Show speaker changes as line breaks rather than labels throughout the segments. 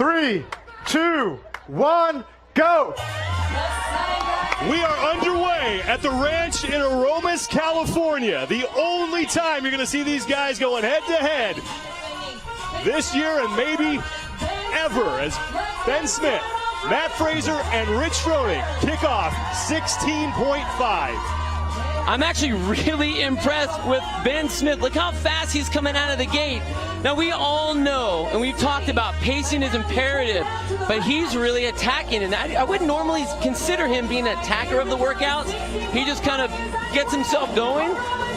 3, 2, 1, go!
We are underway at the ranch in Aromas, California. The only time you're going to see these guys going head-to-head this year and maybe ever, as Ben Smith, Matt Fraser, and Rich Froning kick off 16.5.
I'm actually really impressed with Ben Smith. Look how fast he's coming out of the gate. Now, we all know, and we've talked about pacing is imperative, but he's really attacking, and I wouldn't normally consider him being an attacker of the workouts. He just kind of gets himself going,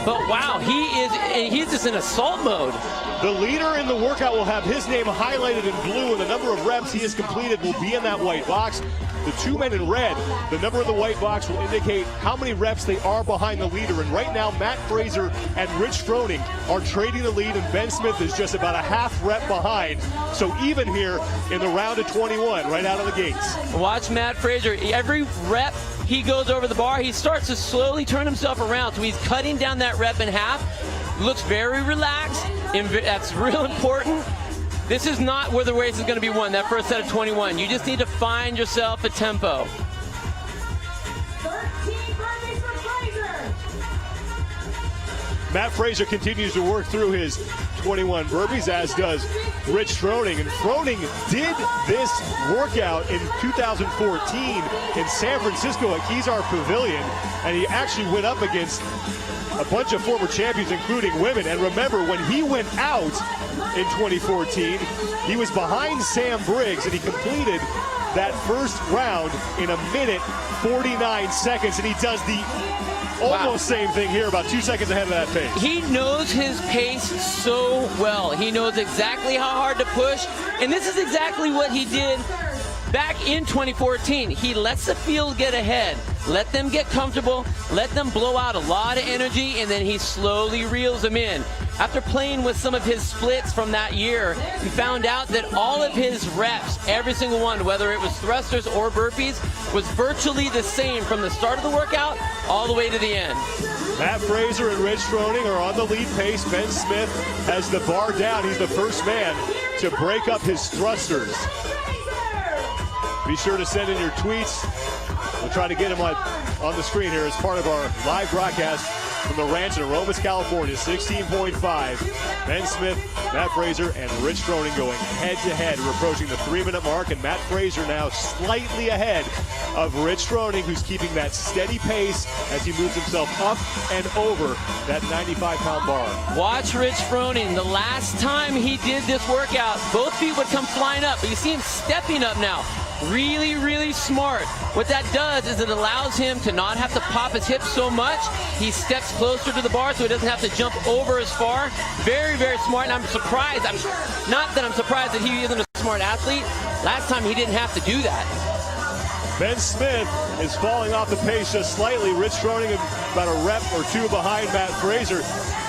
but wow, he's just in assault mode.
The leader in the workout will have his name highlighted in blue, and the number of reps he has completed will be in that white box. The two men in red, the number of the white box will indicate how many reps they are behind the leader. And right now, Matt Fraser and Rich Froning are trading the lead, and Ben Smith is just about a half rep behind. So even here in the round of 21, right out of the gates.
Watch Matt Fraser. Every rep he goes over the bar, he starts to slowly turn himself around. So he's cutting down that rep in half. Looks very relaxed, and that's real important. This is not where the race is going to be won, that first set of 21. You just need to find yourself a tempo.
13 burpees for Fraser.
Matt Fraser continues to work through his 21 burpees, as does Rich Froning. And Froning did this workout in 2014 in San Francisco at Kezar Pavilion, and he actually went up against a bunch of former champions, including women. And remember, when he went out in 2014, he was behind Sam Briggs, and he completed that first round in 1:49 seconds, and he does the almost same thing here, about 2 seconds ahead of that pace.
He knows his pace so well. He knows exactly how hard to push, and this is exactly what he did back in 2014. He lets the field get ahead, let them get comfortable, let them blow out a lot of energy, and then he slowly reels them in. After playing with some of his splits from that year, he found out that all of his reps, every single one, whether it was thrusters or burpees, was virtually the same from the start of the workout all the way to the end.
Matt Fraser and Rich Froning are on the lead pace. Ben Smith has the bar down. He's the first man to break up his thrusters. Be sure to send in your tweets. We'll try to get them on the screen here as part of our live broadcast from the ranch in Aromas, California. 16.5. Ben Smith, Matt Fraser, and Rich Froning going head-to-head. We're approaching the 3-minute mark, and Matt Fraser now slightly ahead of Rich Froning, who's keeping that steady pace as he moves himself up and over that 95-pound bar.
Watch Rich Froning. The last time he did this workout, both feet would come flying up, but you see him stepping up now. Really, really smart. What that does is it allows him to not have to pop his hips so much. He steps closer to the bar so he doesn't have to jump over as far. Very, very smart, and I'm surprised. Not that I'm surprised that he isn't a smart athlete. Last time he didn't have to do that.
Ben Smith is falling off the pace just slightly. Rich Froning about a rep or two behind Matt Fraser.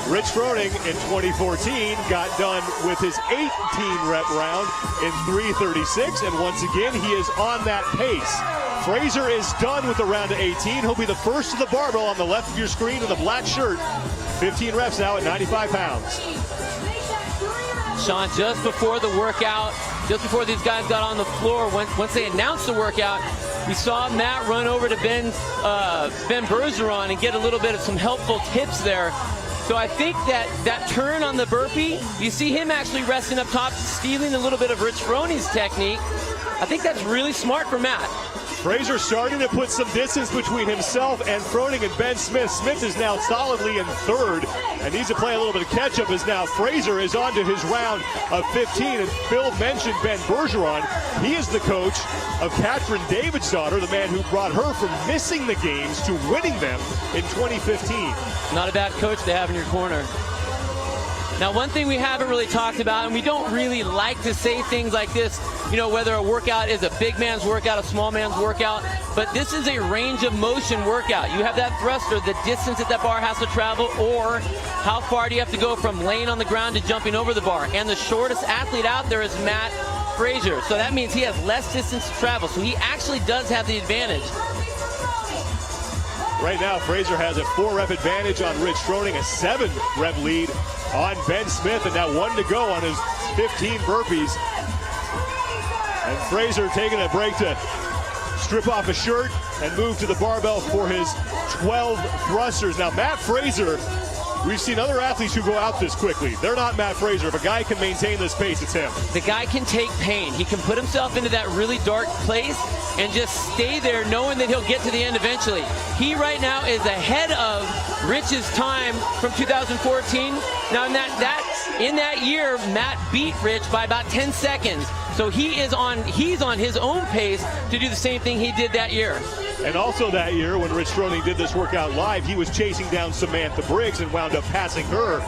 Rich Froning in 2014 got done with his 18-rep round in 3:36, and once again, he is on that pace. Fraser is done with the round of 18. He'll be the first to the barbell on the left of your screen in the black shirt. 15 reps now at 95 pounds.
Sean, just before the workout, just before these guys got on the floor, once they announced the workout, we saw Matt run over to Ben Bergeron and get a little bit of some helpful tips there. So I think that turn on the burpee, you see him actually resting up top, stealing a little bit of Rich Froning's technique. I think that's really smart for Matt.
Fraser starting to put some distance between himself and Froning and Ben Smith. Smith is now solidly in third and needs to play a little bit of catch-up as now Fraser is on to his round of 15. And Phil mentioned Ben Bergeron. He is the coach of Catherine David's daughter, the man who brought her from missing the games to winning them in 2015.
Not a bad coach to have in your corner. Now, one thing we haven't really talked about, and we don't really like to say things like this, you know, whether a workout is a big man's workout, a small man's workout, but this is a range of motion workout. You have that thruster, the distance that bar has to travel, or how far do you have to go from laying on the ground to jumping over the bar. And the shortest athlete out there is Matt Fraser. So that means he has less distance to travel. So he actually does have the advantage.
Right now, Fraser has a 4-rep advantage on Rich Froning, a 7-rep lead on Ben Smith, and now 1 to go on his 15 burpees. And Fraser taking a break to strip off a shirt and move to the barbell for his 12 thrusters. Now, Matt Fraser, we've seen other athletes who go out this quickly. They're not Matt Fraser. If a guy can maintain this pace, it's him.
The guy can take pain. He can put himself into that really dark place and just stay there knowing that he'll get to the end eventually. He right now is ahead of Rich's time from 2014. Now in that year, Matt beat Rich by about 10 seconds. So he's on his own pace to do the same thing he did that year.
And also that year, when Rich Froning did this workout live, he was chasing down Samantha Briggs and wound up passing her.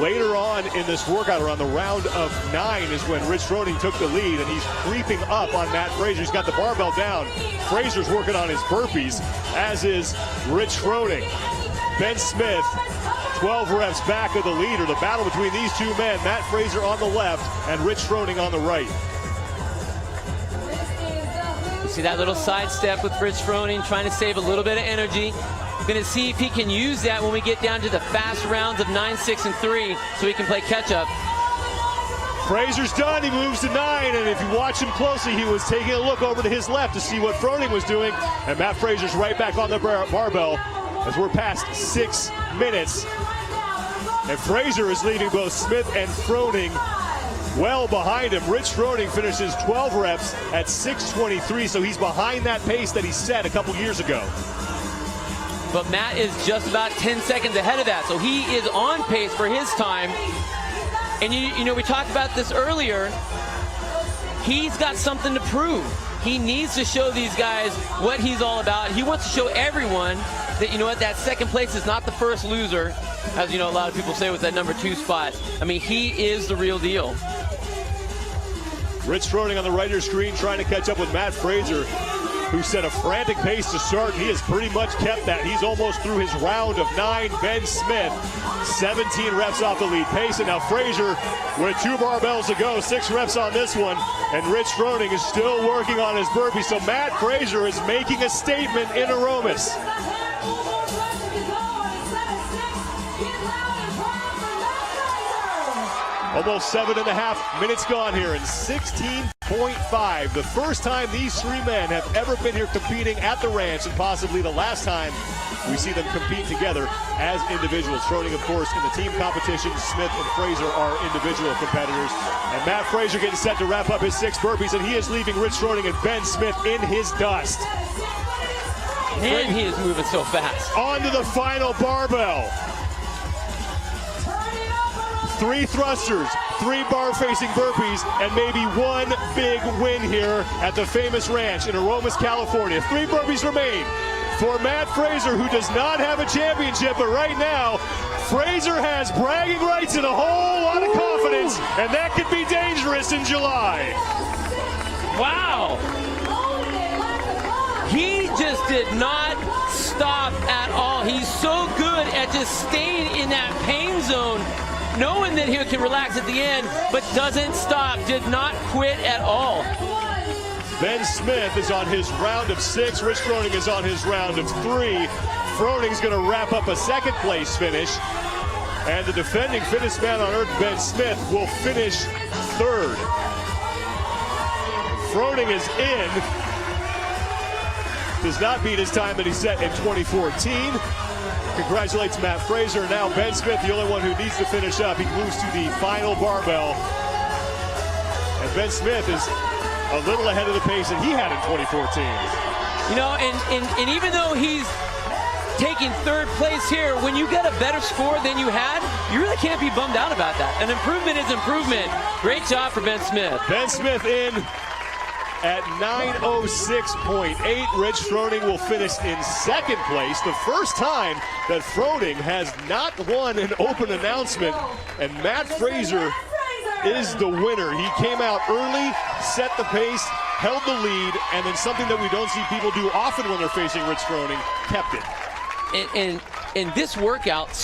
Later on in this workout, around the round of 9, is when Rich Froning took the lead, and he's creeping up on Matt Fraser. He's got the barbell down. Fraser's working on his burpees, as is Rich Froning. Ben Smith, 12 reps back of the leader. The battle between these two men, Matt Fraser on the left and Rich Froning on the right.
See that little sidestep with Rich Froning, trying to save a little bit of energy. Going to see if he can use that when we get down to the fast rounds of 9, 6, and 3, so he can play catch-up.
Fraser's done. He moves to 9, and if you watch him closely, he was taking a look over to his left to see what Froning was doing, and Matt Fraser's right back on the barbell as we're past 6 minutes. And Fraser is leaving both Smith and Froning well behind him. Rich Froning finishes 12 reps at 6:23, so he's behind that pace that he set a couple years ago.
But Matt is just about 10 seconds ahead of that, so he is on pace for his time. And you know, we talked about this earlier. He's got something to prove. He needs to show these guys what he's all about. He wants to show everyone that, you know what, that second place is not the first loser, as you know, a lot of people say with that number 2 spot. I mean, he is the real deal.
Rich Froning on the right of your screen trying to catch up with Matt Fraser, who set a frantic pace to start. He has pretty much kept that. He's almost through his round of 9. Ben Smith, 17 reps off the lead pace. And now Fraser with 2 barbells to go, 6 reps on this one. And Rich Froning is still working on his burpee. So Matt Fraser is making a statement in Aromas. Almost 7.5 minutes gone here in 16.5. The first time these 3 men have ever been here competing at the ranch, and possibly the last time we see them compete together as individuals. Froning, of course, in the team competition. Smith and Fraser are individual competitors. And Matt Fraser getting set to wrap up his 6 burpees, and he is leaving Rich Froning and Ben Smith in his dust.
And he is moving so fast.
On to the final barbell. 3 thrusters, 3 bar-facing burpees, and maybe 1 big win here at the famous ranch in Aromas, California. 3 burpees remain for Matt Fraser, who does not have a championship, but right now, Fraser has bragging rights and a whole lot of confidence, and that could be dangerous in July.
Wow. He just did not stop at all. He's so good at just staying in that pain zone, knowing that he can relax at the end, but doesn't stop, did not quit at all.
Ben Smith is on his round of 6. Rich Froning is on his round of 3. Froning's going to wrap up a 2nd place finish. And the defending fittest man on earth, Ben Smith, will finish 3rd. Froning is in. Does not beat his time that he set in 2014. Congratulates Matt Fraser. Now Ben Smith, the only one who needs to finish up. He moves to the final barbell. And Ben Smith is a little ahead of the pace that he had in 2014.
You know, and even though he's taking 3rd place here, when you get a better score than you had, you really can't be bummed out about that. An improvement is improvement. Great job for Ben Smith.
Ben Smith in at 9:06.8. Rich Froning will finish in 2nd place. The first time that Froning has not won an open announcement. And Matt Fraser is the winner. He came out early, set the pace, held the lead, and then something that we don't see people do often when they're facing Rich Froning, kept it.
And this workout